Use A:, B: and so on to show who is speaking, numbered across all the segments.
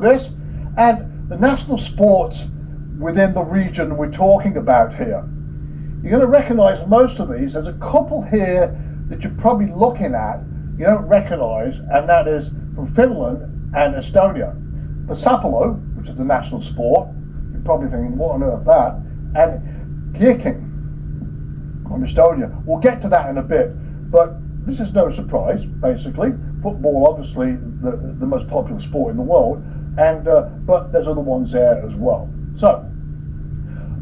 A: this, and the national sports within the region we're talking about here. You're going to recognise most of these. There's a couple here that you're probably looking at you don't recognise, and that is from Finland and Estonia. The sapelo, which is the national sport, you're probably thinking, what on earth that? And kicking from Estonia. We'll get to that in a bit, but this is no surprise, basically. Football, obviously, the most popular sport in the world, and but there's other ones there as well. So,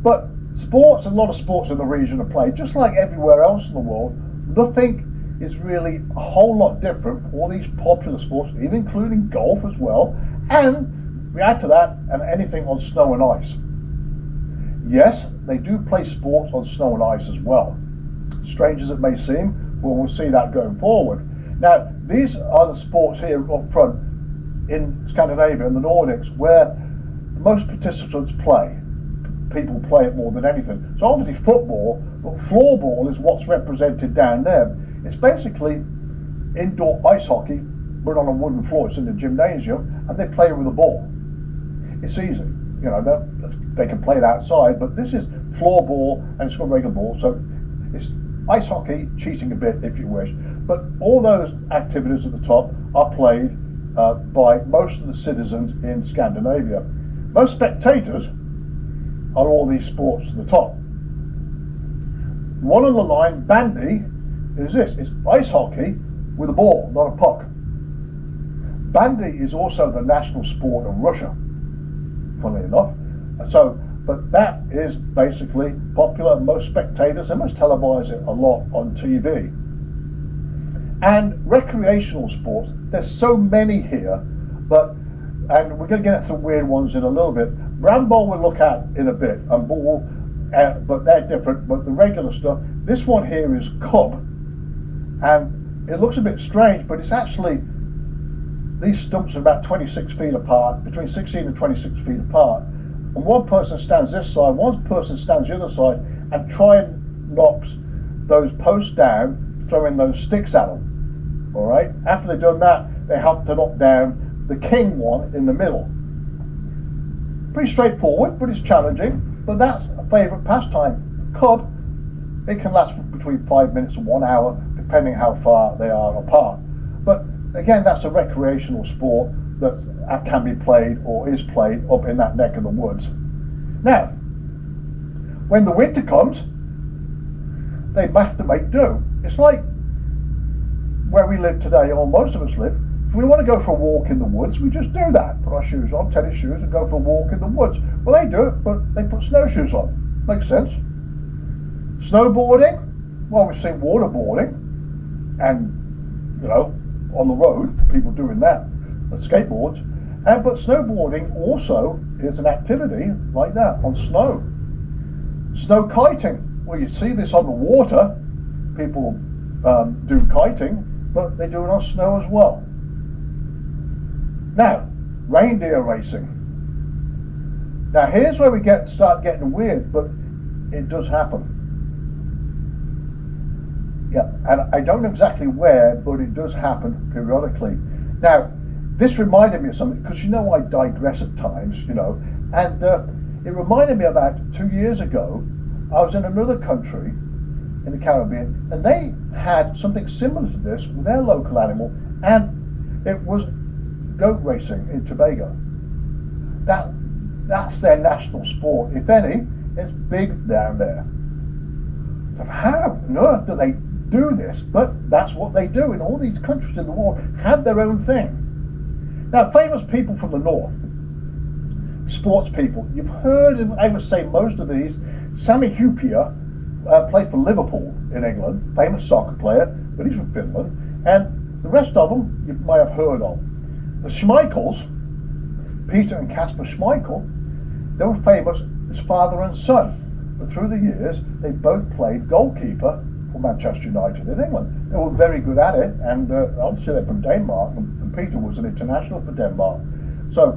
A: but sports, a lot of sports in the region are played, just like everywhere else in the world. Nothing is really a whole lot different for all these popular sports, even including golf as well, and we add to that and anything on snow and ice. Yes, they do play sports on snow and ice as well. Strange as it may seem, well, we'll see that going forward. Now, these are the sports here up front in Scandinavia and the Nordics where most participants play. People play it more than anything. So obviously football, but floorball is what's represented down there. It's basically indoor ice hockey, but on a wooden floor. It's in the gymnasium, and they play with a ball. It's easy, you know. They can play it outside, but this is floorball, and it's got a regular ball. So it's ice hockey, cheating a bit if you wish. But all those activities at the top are played by most of the citizens in Scandinavia. Most spectators are all these sports at the top. One on the line, bandy, is this. It's ice hockey with a ball, not a puck. Bandy is also the national sport of Russia, funnily enough. So, but that is basically popular. Most spectators, they must televise it a lot on TV. And recreational sports, there's so many here, and we're going to get at some weird ones in a little bit. Bramble we'll look at in a bit, and ball, but they're different. But the regular stuff, this one here is cub, and it looks a bit strange, but it's actually, these stumps are about 26 feet apart, between 16 and 26 feet apart. And one person stands this side, one person stands the other side, and try and knocks those posts down, throwing those sticks at them. All right. After they've done that, they have to knock down the king one in the middle. Pretty straightforward, but it's challenging. But that's a favourite pastime. Cub, it can last between 5 minutes and 1 hour, depending how far they are apart. But again, that's a recreational sport that can be played or is played up in that neck of the woods. Now, when the winter comes, they have to make do. It's like where we live today, or most of us live. If we want to go for a walk in the woods, we just do that. Put our shoes on, tennis shoes, and go for a walk in the woods. Well, they do it, but they put snowshoes on. Makes sense. Snowboarding, well, we've seen waterboarding, and, you know, on the road, people doing that, and skateboards. But snowboarding also is an activity like that, on snow. Snow kiting, well, you see this on the water. People do kiting, but they do it on snow as well. Now, reindeer racing. Now here's where we start getting weird, but it does happen. Yeah, and I don't know exactly where, but it does happen periodically. Now, this reminded me of something, because you know I digress at times, you know, and it reminded me about 2 years ago, I was in another country in the Caribbean, and they had something similar to this with their local animal, and it was goat racing in Tobago. That's their national sport. If any, it's big down there. So how on earth do they do this? But that's what they do in all these countries in the world, have their own thing. Now, famous people from the north, sports people, you've heard, I would say most of these. Sammy Hupia played for Liverpool in England, famous soccer player, but he's from Finland, and the rest of them you might have heard of. The Schmeichels, Peter and Kasper Schmeichel, they were famous as father and son, but through the years they both played goalkeeper for Manchester United in England. They were very good at it, and obviously they're from Denmark, and Peter was an international for Denmark, so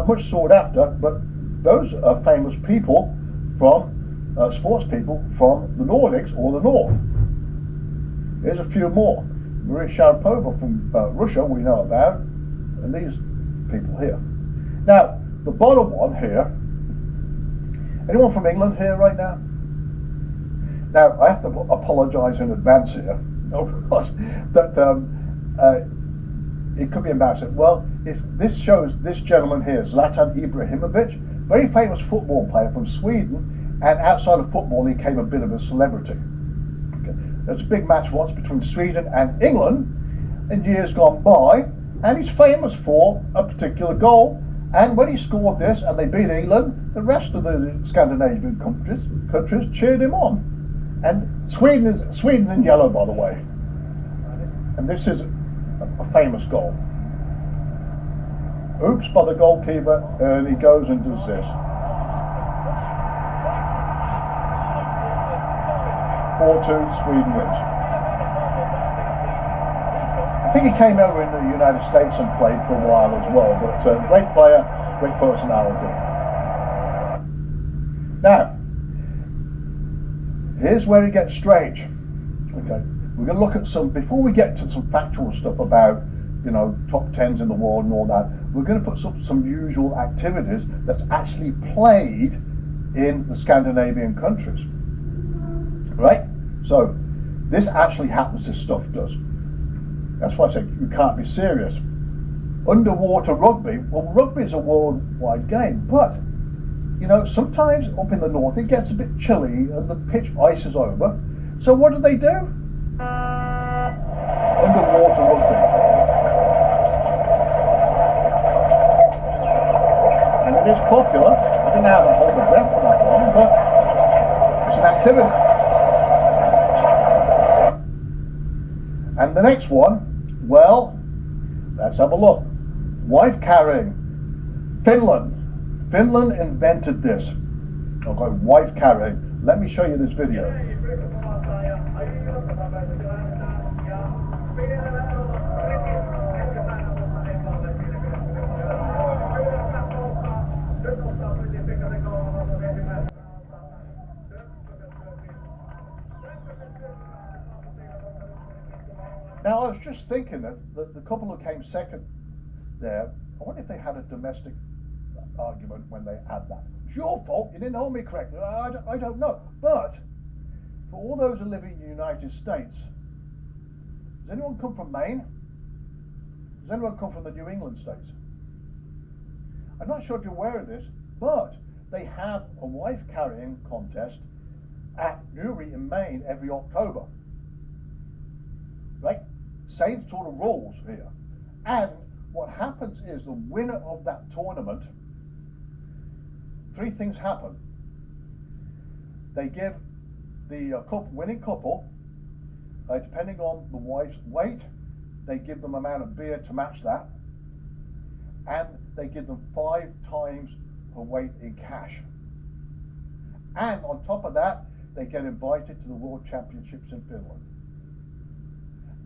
A: much sought after. But those are famous people from sports people from the Nordics or the North. Here's a few more. Maria Sharapova from Russia, we know about, and these people here. Now, the bottom one here, anyone from England here right now? Now, I have to apologise in advance here, that it could be embarrassing. Well, this shows this gentleman here, Zlatan Ibrahimovic, very famous football player from Sweden, and outside of football he became a bit of a celebrity. Okay. There's a big match once between Sweden and England in years gone by, and he's famous for a particular goal. And when he scored this and they beat England, the rest of the Scandinavian countries cheered him on. And Sweden in yellow, by the way. And this is a famous goal. Oops by the goalkeeper, and he goes and does this. 4-2, Sweden wins. I think he came over in the United States and played for a while as well, but great player, great personality. Now, here's where it gets strange. Okay, we're going to look at some, before we get to some factual stuff about, you know, top tens in the world and all that, we're going to put some usual activities that's actually played in the Scandinavian countries. Right? So, this actually happens, this stuff does. That's why I say you can't be serious. Underwater rugby, well, rugby is a worldwide game, but, you know, sometimes up in the north it gets a bit chilly and the pitch ices over. So what do? Underwater rugby. And it is popular. I don't know how to hold my breath for that long, but it's an activity. And the next one, well, let's have a look. Wife carrying. Finland. Finland invented this. Okay, wife carrying. Let me show you this video. Now, I was just thinking that the couple who came second there, I wonder if they had a domestic argument when they had that. It's your fault, you didn't hold me correctly. I don't know. But for all those who live in the United States, does anyone come from Maine? Does anyone come from the New England states? I'm not sure if you're aware of this, but they have a wife carrying contest at Newry in Maine every October. Right? Same sort of rules here. And what happens is the winner of that tournament, three things happen. They give the winning couple, depending on the wife's weight, they give them an amount of beer to match that, and they give them 5 times her weight in cash. And on top of that, they get invited to the World Championships in Finland.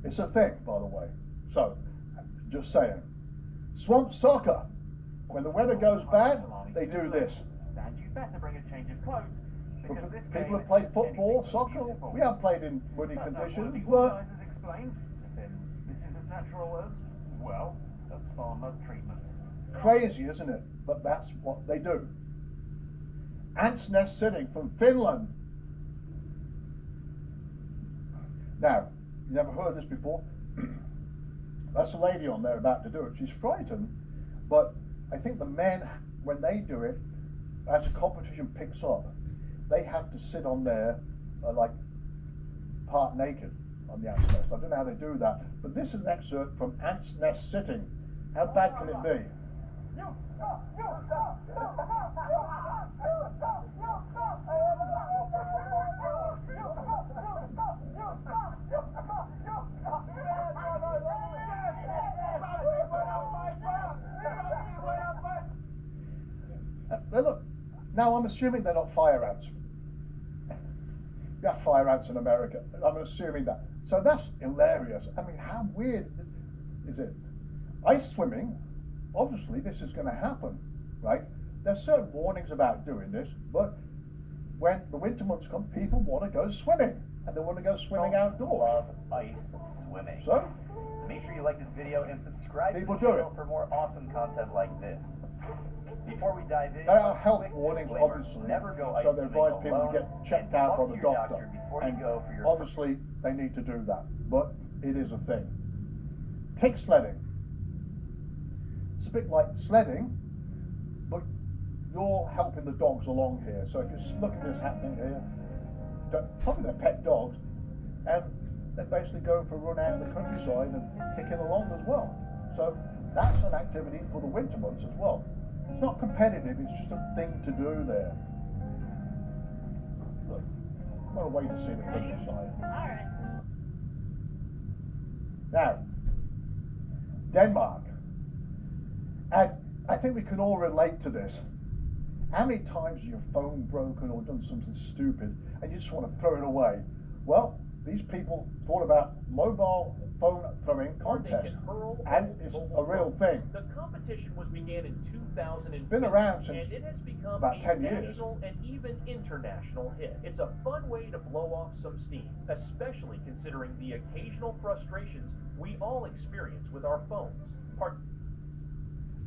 A: It's a thing, by the way. So, just saying. Swamp soccer. When the weather goes bad, they do this.
B: And you better bring a change of clothes. Because this
A: People have played football, soccer. We have played in muddy conditions, but
B: explains to Finns, this is as natural as, well, a spa mud treatment.
A: Crazy, isn't it? But that's what they do. Ants nest sitting from Finland. Now, you never heard this before? That's a lady on there about to do it. She's frightened, but I think the men, when they do it, as the competition picks up, they have to sit on there like part naked on the ants nest. I don't know how they do that, but this is an excerpt from Ants Nest Sitting. How bad can it be? Look, now I'm assuming they're not fire ants. You have fire ants in America. I'm assuming that. So that's hilarious. I mean, how weird is it? Ice swimming, obviously this is going to happen, right? There's certain warnings about doing this, but when the winter months come, people want to go swimming. and they want to go swimming
C: People
A: outdoors.
C: love ice swimming.
A: So
C: Make sure you like this video and subscribe to
A: People
C: the
A: do
C: channel
A: it.
C: for more awesome content like this. Before we dive in,
A: there are
C: a
A: health
C: quick
A: warnings,
C: disclaimer.
A: obviously,
C: Never go
A: so
C: ice
A: they
C: swimming
A: advise people to
C: alone,
A: get checked
C: and
A: out
C: talk
A: by
C: to
A: the
C: your
A: doctor.
C: before
A: And
C: you go for your
A: obviously, they need to do that, but it is a thing. Kick sledding. It's a bit like sledding, but you're helping the dogs along here. So if you look at this happening here, probably they're pet dogs, and they're basically going for a run out in the countryside and kicking along as well. So that's an activity for the winter months as well. It's not competitive, it's just a thing to do there. Look, what a way to see the countryside.
D: Alright.
A: Now, Denmark. And I think we can all relate to this. How many times has your phone broken or done something stupid and you just want to throw it away? Well, these people thought about mobile phone throwing contests, and it's a real thing.
E: The competition was began in 2000.
A: It's been around since
E: and it has become
A: about
E: a
A: 10 years.
E: national and even international hit. It's a fun way to blow off some steam, especially considering the occasional frustrations we all experience with our phones.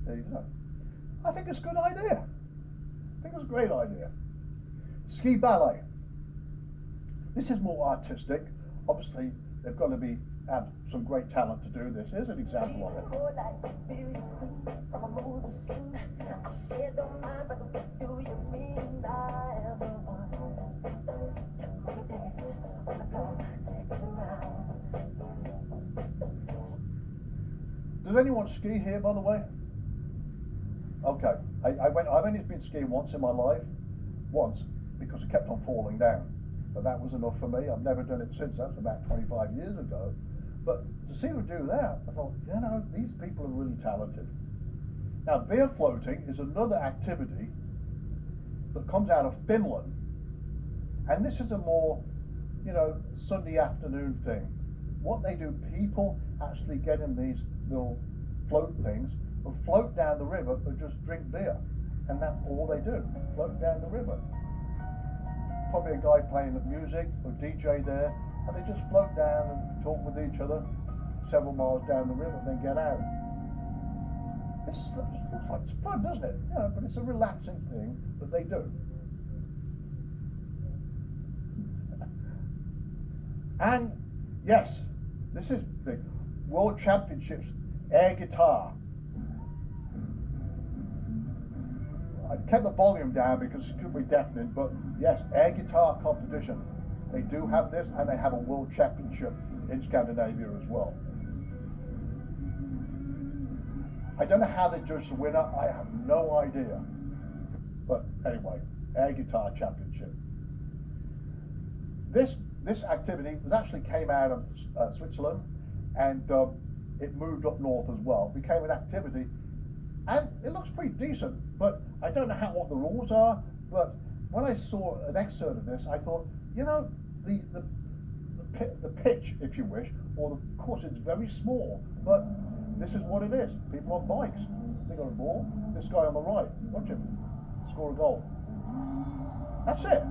A: There you go. I think it's a good idea. I think it's a great idea. Ski ballet. This is more artistic. Obviously, they've got to have some great talent to do this. Here's an example of it. Does anyone ski here, by the way? Okay, I've only been skiing once in my life, because I kept on falling down. But that was enough for me. I've never done it since. That's about 25 years ago. But to see them do that, I thought, you know, these people are really talented. Now, beer floating is another activity that comes out of Finland. And this is a more, Sunday afternoon thing. What they do, people actually get in these little float things and float down the river or just drink beer. And that's all they do, float down the river. Probably a guy playing the music or DJ there, and they just float down and talk with each other several miles down the river and then get out. This looks like it's fun, doesn't it? But it's a relaxing thing that they do. And yes, this is big. World Championships, air guitar. I kept the volume down because it could be deafening, but yes, air guitar competition. They do have this, and they have a world championship in Scandinavia as well. I don't know how they judge the winner. I have no idea. But anyway, air guitar championship. This activity actually came out of Switzerland, and it moved up north as well. It became an activity, and it looks pretty decent. But I don't know what the rules are. But when I saw an excerpt of this, I thought, the pitch, if you wish, or the course, it's very small. But this is what it is. People on bikes. They got a ball. This guy on the right, watch him score a goal. That's it.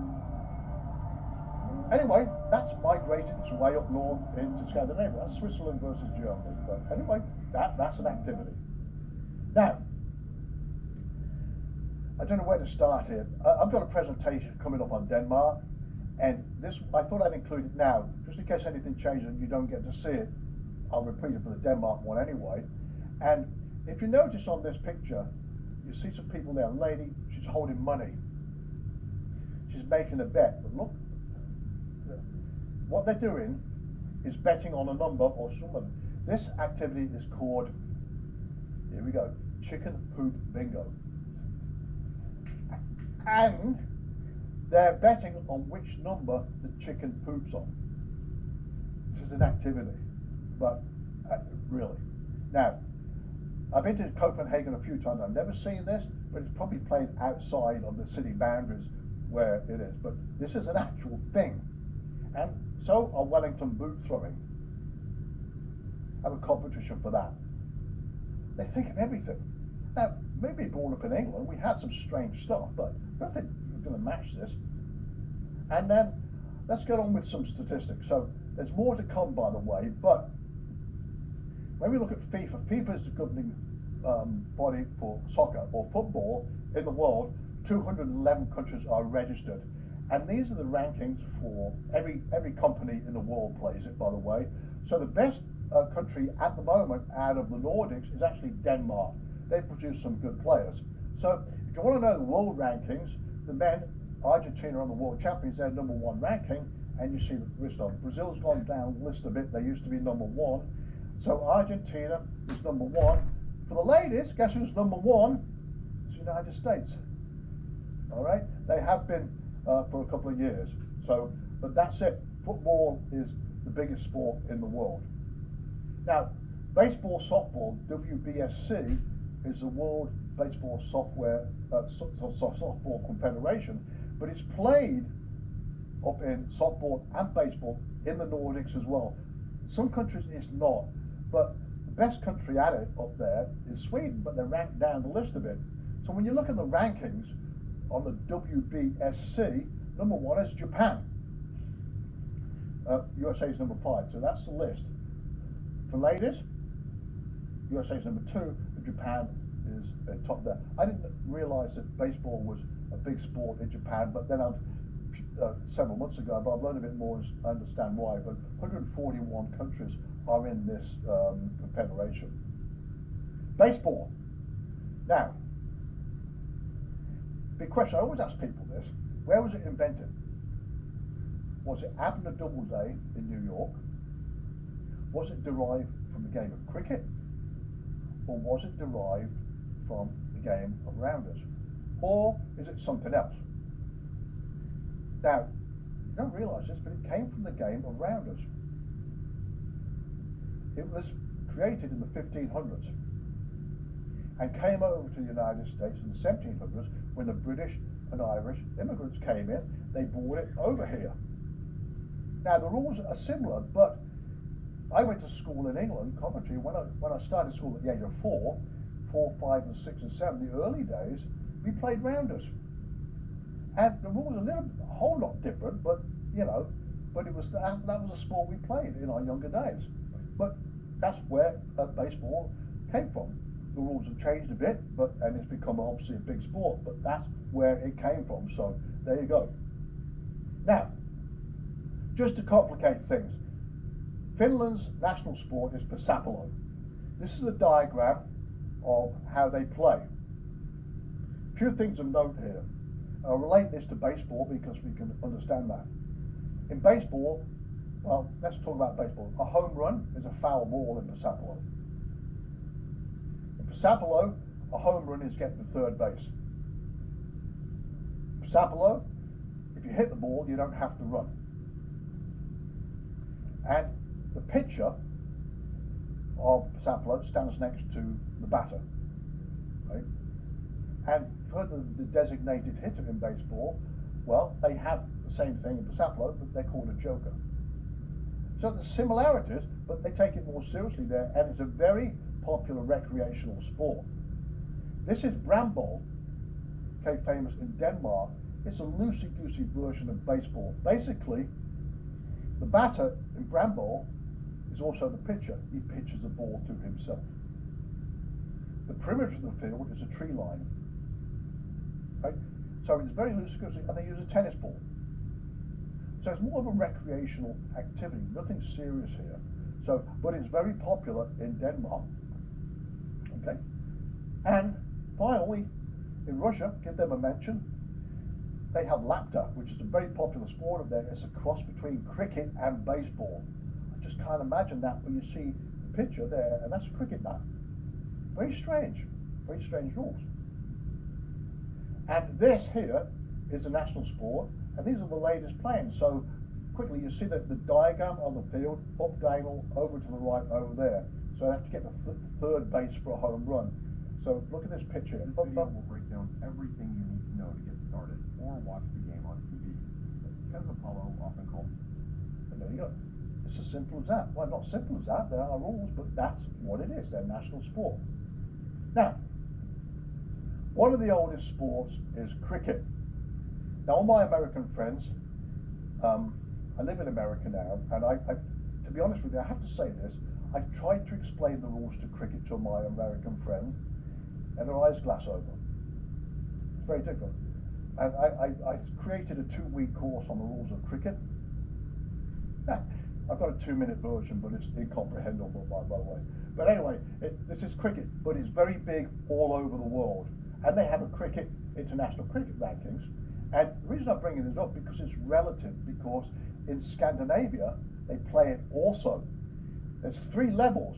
A: Anyway, that's migrated its way up north into Scandinavia. That's Switzerland versus Germany. But anyway, that's an activity. Now, I don't know where to start here. I've got a presentation coming up on Denmark, and this, I thought I'd include it now, just in case anything changes and you don't get to see it. I'll repeat it for the Denmark one anyway. And if you notice on this picture, you see some people there. A lady, she's holding money. She's making a bet. But look, what they're doing is betting on a number or someone. This activity is called, here we go, chicken poop bingo. And they're betting on which number the chicken poops on. This is an activity, but really. Now, I've been to Copenhagen a few times. I've never seen this, but it's probably played outside of the city boundaries where it is. But this is an actual thing. And so are Wellington boot throwing. Have a competition for that. They think of everything. Now, maybe brought up in England, we had some strange stuff, but nothing was going to match this. And then let's get on with some statistics. So there's more to come, by the way, but when we look at FIFA, FIFA is the governing body for soccer or football in the world. 211 countries are registered, and these are the rankings for every company in the world plays it, by the way. So the best country at the moment out of the Nordics is actually Denmark. They produce some good players. So if you want to know the world rankings, the men, Argentina are the world champions, they're number one ranking, and you see the list on. Brazil's gone down the list a bit, they used to be number one. So Argentina is number one. For the ladies, guess who's number one? It's the United States. All right, they have been for a couple of years. So, but that's it. Football is the biggest sport in the world. Now, baseball softball, WBSC, is the World Baseball Softball Confederation, but it's played up in softball and baseball in the Nordics as well. Some countries it's not, but the best country at it up there is Sweden, but they're ranked down the list a bit. So when you look at the rankings on the WBSC, number one is Japan. USA is number 5, so that's the list. For ladies, USA is number 2, and Japan is top there. I didn't realize that baseball was a big sport in Japan, but then several months ago, but I've learned a bit more and understand why. But 141 countries are in this confederation. Baseball. Now, big question, I always ask people this, where was it invented? Was it Abner Doubleday in New York? Was it derived from the game of cricket? Or was it derived from the game of rounders? Or is it something else? Now, you don't realise this, but it came from the game of rounders. It was created in the 1500s and came over to the United States in the 1700s when the British and Irish immigrants came in. They brought it over here. Now, the rules are similar, but I went to school in England, Coventry, when I started school at the age of 4, 5 and 6 and 7, the early days, we played rounders. And the rules are a whole lot different, but but it was that was a sport we played in our younger days. But that's where baseball came from. The rules have changed a bit, and it's become obviously a big sport, but that's where it came from. So there you go. Now, just to complicate things, Finland's national sport is pesäpallo. This is a diagram of how they play. A few things of note here. I'll relate this to baseball because we can understand that. In baseball, well, let's talk about baseball. A home run is a foul ball in pesäpallo. In pesäpallo, a home run is getting to third base. Pesäpallo, if you hit the ball, you don't have to run. And the pitcher of pesäpallo stands next to the batter, right? And for the designated hitter in baseball, well, they have the same thing in pesäpallo, but they're called a joker. So there's similarities, but they take it more seriously there, and it's a very popular recreational sport. This is brandball, okay, famous in Denmark. It's a loosey-goosey version of baseball. Basically, the batter in brandball is also the pitcher. He pitches the ball to himself. The perimeter of the field is a tree line. Right? So it's very loosey-goosey, and they use a tennis ball. So it's more of a recreational activity, nothing serious here. So, but it's very popular in Denmark. Okay? And finally, in Russia, give them a mention, they have lapta, which is a very popular sport of theirs. It's a cross between cricket and baseball. I just can't imagine that when you see the picture there, and that's a cricket bat. Very strange rules. And this here is the national sport, and these are the ladies playing. So quickly, you see that the diagram on the field, up diagonal, over to the right over there. So I have to get the third base for a home run. So look at this picture.
B: This video will break down everything you need to know to get started or watch the game on TV. Pesäpallo, often called.
A: And there you go. It's as simple as that. Well, not simple as that. There are rules, but that's what it is. Their national sport. Now, one of the oldest sports is cricket. Now, all my American friends, I live in America now, and to be honest with you, I have to say this, I've tried to explain the rules to cricket to my American friends, and their eyes glass over. It's very difficult. And I created a 2-week course on the rules of cricket. I've got a 2-minute version, but it's incomprehensible, by the way. But anyway, this is cricket, but it's very big all over the world. And they have a international cricket rankings. And the reason I'm bringing this up, because it's relative, because in Scandinavia, they play it also. There's 3 levels.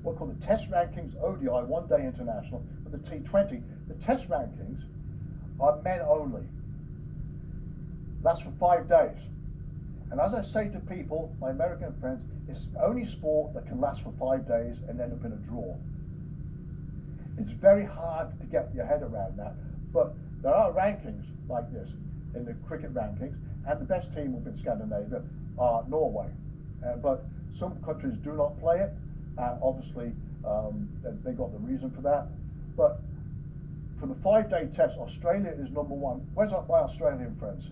A: What are called the Test rankings, ODI, one-day international, and the T20. The Test rankings are men only. That's for 5 days. And as I say to people, my American friends, it's the only sport that can last for 5 days and end up in a draw. It's very hard to get your head around that, but there are rankings like this in the cricket rankings, and the best team within Scandinavia are Norway. But some countries do not play it, and obviously they got the reason for that. But for the 5-day test, Australia is number 1. Where's my Australian friends?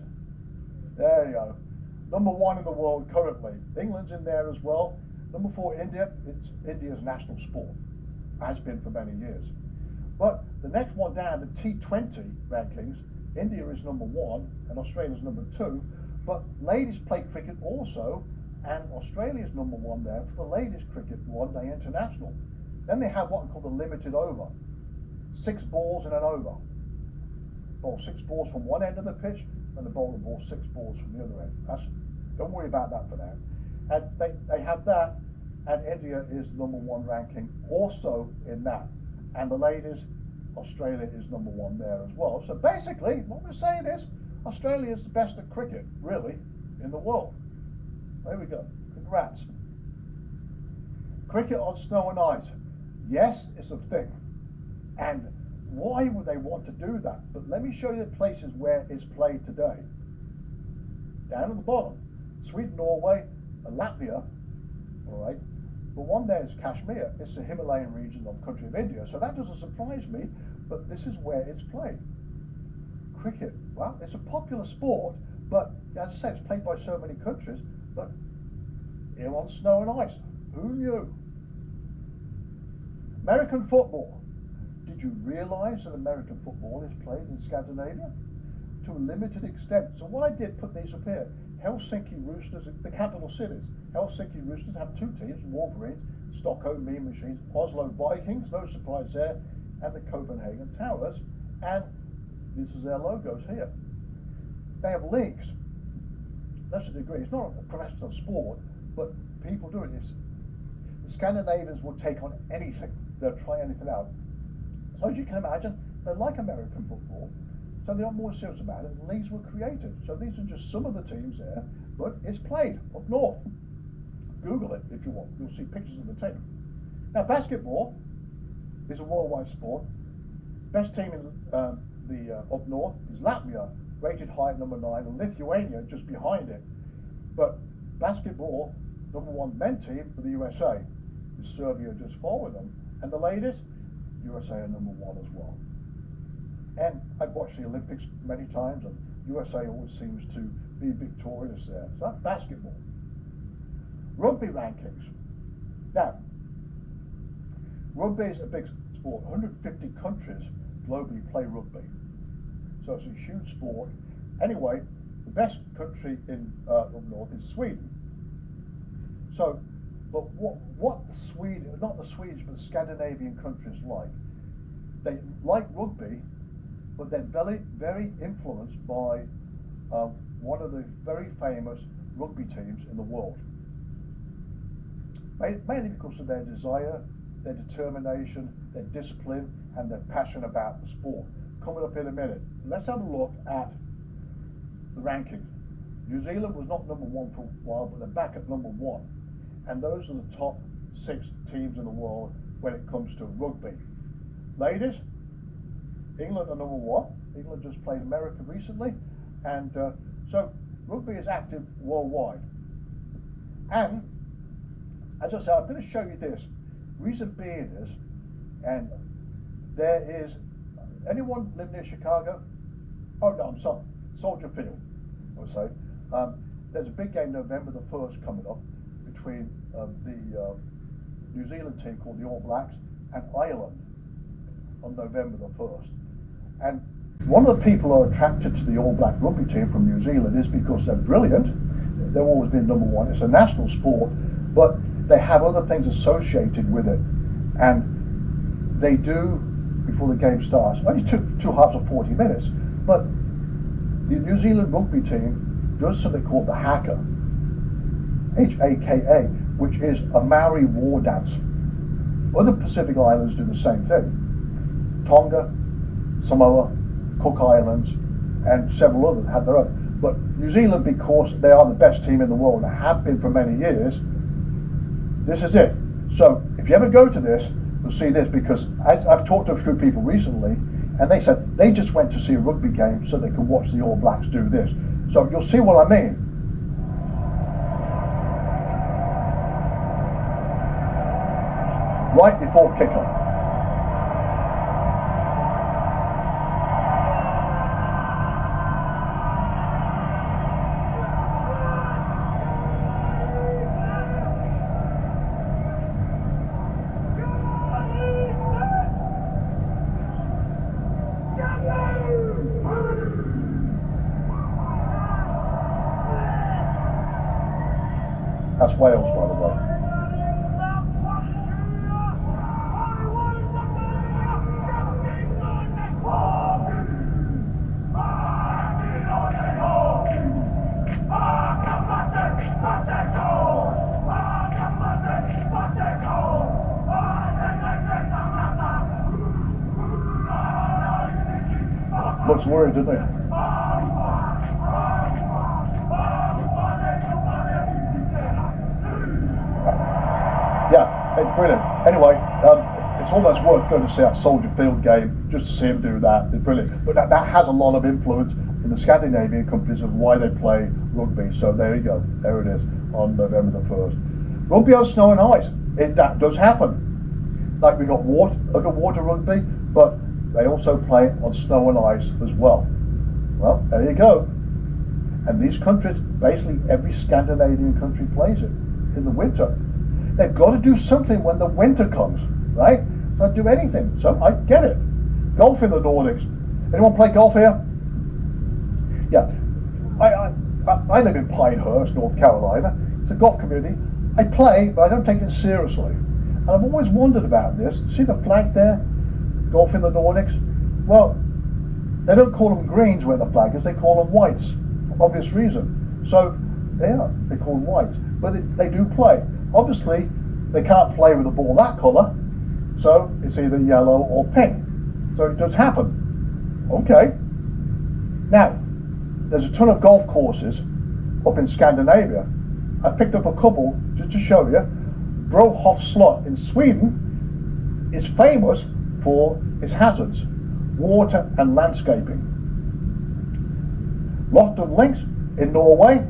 A: There you go. Number 1 in the world currently. England's in there as well. Number 4, India. It's India's national sport. Has been for many years. But the next one down, the T20 rankings, India is number 1 and Australia's number 2. But ladies play cricket also, and Australia's number 1 there for the ladies cricket one-day international. Then they have what we call the limited over. 6 balls and an over. Bowl 6 balls from one end of the pitch, and the bowler balls 6 balls from the other end. Don't worry about that for now. And they have that, and India is number 1 ranking also in that. And the ladies, Australia is number 1 there as well. So basically, what we're saying is, Australia is the best at cricket, really, in the world. There we go. Congrats. Cricket on snow and ice. Yes, it's a thing. And why would they want to do that? But let me show you the places where it's played today. Down at the bottom. Sweden, Norway, Latvia, all right. But one there is Kashmir. It's the Himalayan region of the country of India. So that doesn't surprise me, but this is where it's played. Cricket, well, it's a popular sport, but as I said, it's played by so many countries, but here on snow and ice. Who knew? American football. Did you realize that American football is played in Scandinavia? To a limited extent. So what I did, put these up here. Helsinki Roosters, the capital cities. Helsinki Roosters have 2 teams, Wolverines, Stockholm Mean Machines, Oslo Vikings, no surprise there, and the Copenhagen Towers. And this is their logos here. They have leagues. That's a degree. It's not a professional sport, but people do it. The Scandinavians will take on anything. They'll try anything out. So as you can imagine, they like American football, so they are more serious about it, and leagues were created. So these are just some of the teams there, but it's played up north. Google it if you want. You'll see pictures of the team. Now, basketball is a worldwide sport. Best team in up north is Latvia, rated high at number 9, and Lithuania just behind it. But basketball, number 1 men team for the USA, is Serbia just following them, and the ladies, USA are number 1 as well. And I've watched the Olympics many times, and USA always seems to be victorious there. So that's basketball. Rugby rankings. Now, rugby is a big sport. 150 countries globally play rugby. So it's a huge sport. Anyway, the best country in up north is Sweden. So, but what Sweden, not the Swedes, but Scandinavian countries like, they like rugby, but they're very, very influenced by one of the very famous rugby teams in the world. Mainly because of their desire, their determination, their discipline, and their passion about the sport. Coming up in a minute. Let's have a look at the rankings. New Zealand was not number 1 for a while, but they're back at number 1. And those are the top 6 teams in the world when it comes to rugby. Ladies, England are number 1. England just played America recently. And so rugby is active worldwide. And as I said, I'm going to show you this. Reason being is, and there is, anyone live near Chicago? Oh no, I'm sorry, Soldier Field, I would say. There's a big game November the 1st coming up between the New Zealand team called the All Blacks and Ireland on November the 1st. And one of the people who are attracted to the All Black rugby team from New Zealand is because they're brilliant. They've always been number one. It's a national sport, but they have other things associated with it. And they do, before the game starts, only two halves of 40 minutes, but the New Zealand rugby team does something called the haka, H-A-K-A, which is a Maori war dance. Other Pacific Islands do the same thing. Tonga, Samoa, Cook Islands, and several others have their own. But New Zealand, because they are the best team in the world and have been for many years, this is it. So if you ever go to this, you'll see this, because I've talked to a few people recently, and they said they just went to see a rugby game so they could watch the All Blacks do this. So you'll see what I mean. Right before kickoff. That's Wales, by the way. Looks worried, doesn't it? Yeah, it's brilliant. Anyway, it's almost worth going to see that Soldier Field game just to see him do that. It's brilliant. But that has a lot of influence in the Scandinavian countries of why they play rugby. So there you go. There it is on November the 1st. Rugby on snow and ice. That does happen. Like we got water rugby, but they also play on snow and ice as well. Well, there you go. And these countries, basically every Scandinavian country plays it in the winter. They've got to do something when the winter comes, right? Not do anything. So I get it. Golf in the Nordics. Anyone play golf here? Yeah. I live in Pinehurst, North Carolina. It's a golf community. I play, but I don't take it seriously. And I've always wondered about this. See the flag there? Golf in the Nordics? Well, they don't call them greens where the flag is, they call them whites, for obvious reason. So, they call them whites. But they do play. Obviously, they can't play with a ball that colour, so it's either yellow or pink. So it does happen. Okay. Now, there's a ton of golf courses up in Scandinavia. I picked up a couple just to show you. Brohof Slot in Sweden is famous for its hazards, water and landscaping. Lofton Links in Norway,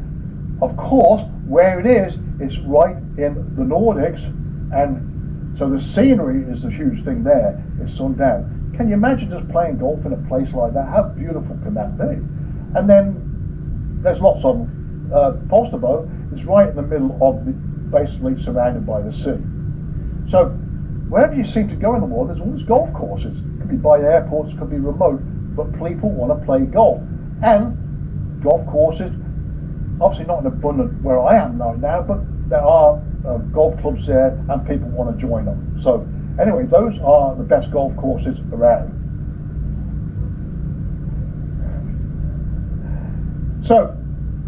A: of course, where it is, it's right in the Nordics, and so the scenery is the huge thing there. It's sundown. Can you imagine just playing golf in a place like that? How beautiful can that be? And then there's lots of them. Falsterbo is right in the middle of basically surrounded by the sea. So wherever you seem to go in the world, there's always golf courses. It could be by airports, it could be remote, but people want to play golf. And golf courses, obviously not in abundance where I am right now, but there are golf clubs there and people want to join them. So anyway, those are the best golf courses around. So,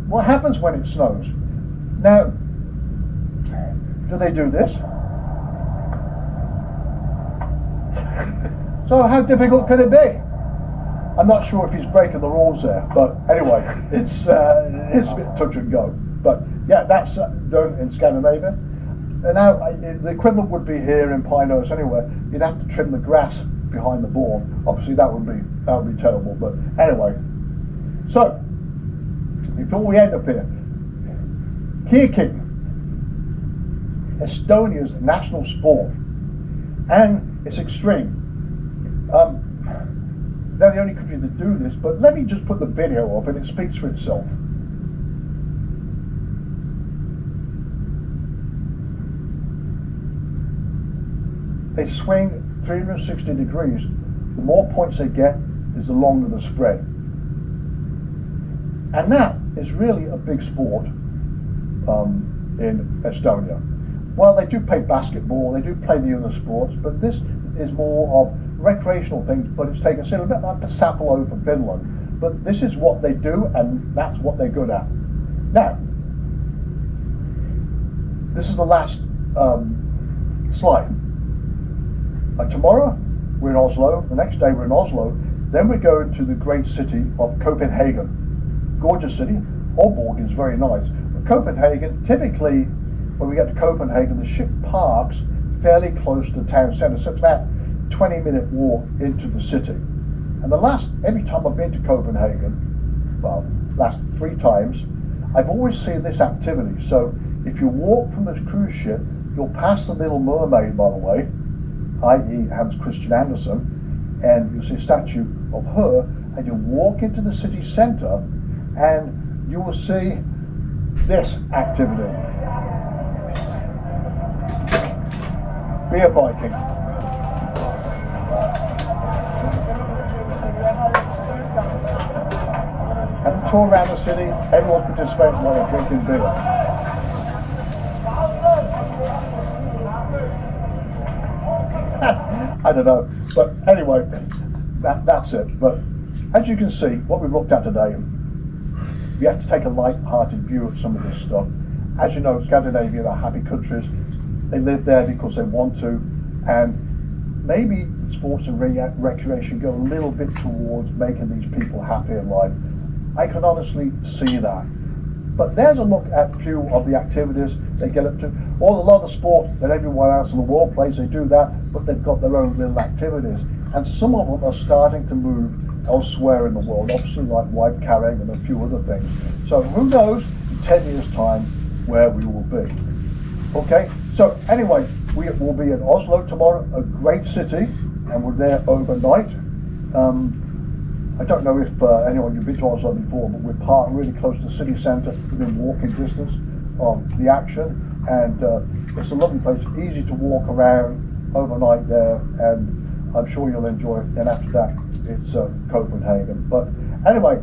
A: what happens when it snows? Now, do they do this? So how difficult could it be? I'm not sure if he's breaking the rules there, but anyway, it's a bit touch and go. But yeah, that's done in Scandinavia. And now the equivalent would be here in Pinehurst anyway. You'd have to trim the grass behind the ball. Obviously, that would be terrible. But anyway, so before we end up here, kicking, Estonia's national sport, and it's extreme. They're the only country that do this, but let me just put the video up and it speaks for itself. they swing 360 degrees. The more points they get is the longer the spread. And that is really a big sport in Estonia. Well, they do play basketball, they do play the other sports, but this is more of recreational things, but it's taken a little bit like Pasapalo from Finland. But this is what they do, and that's what they're good at. Now, this is the last slide. Tomorrow, we're in Oslo. The next day, we're in Oslo. Then we go into the great city of Copenhagen. Gorgeous city. Aalborg is very nice. But Copenhagen, typically, when we get to Copenhagen, the ship parks fairly close to the town centre. So it's about a 20-minute walk into the city. And every time I've been to Copenhagen, well, last 3 times, I've always seen this activity. So if you walk from the cruise ship, you'll pass the Little Mermaid, by the way, i.e. Hans Christian Andersen, and you'll see a statue of her, and you walk into the city centre, and you will see this activity. Beer biking. And a tour around the city, everyone participates while they're drinking beer. I don't know, but anyway, that's it. But as you can see, what we've looked at today, we have to take a light-hearted view of some of this stuff. As you know, Scandinavia are happy countries. They live there because they want to, and maybe sports and recreation go a little bit towards making these people happy in life. I can honestly see that. But there's a look at a few of the activities they get up to. Or a lot of sport that everyone else in the world plays, they do that, but they've got their own little activities. And some of them are starting to move elsewhere in the world, obviously like wife carrying and a few other things. So who knows in 10 years' time where we will be. Okay, so anyway, we will be in Oslo tomorrow, a great city, and we're there overnight. I don't know if anyone you've been to Oslo before, but we're parked really close to the city centre, within walking distance of the action, and it's a lovely place, easy to walk around overnight there, and I'm sure you'll enjoy it. Then after that, it's Copenhagen. But anyway,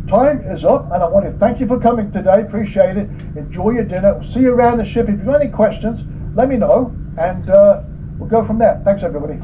A: time is up, and I want to thank you for coming today. Appreciate it. Enjoy your dinner. We'll see you around the ship. If you've got any questions, let me know, and we'll go from there. Thanks, everybody.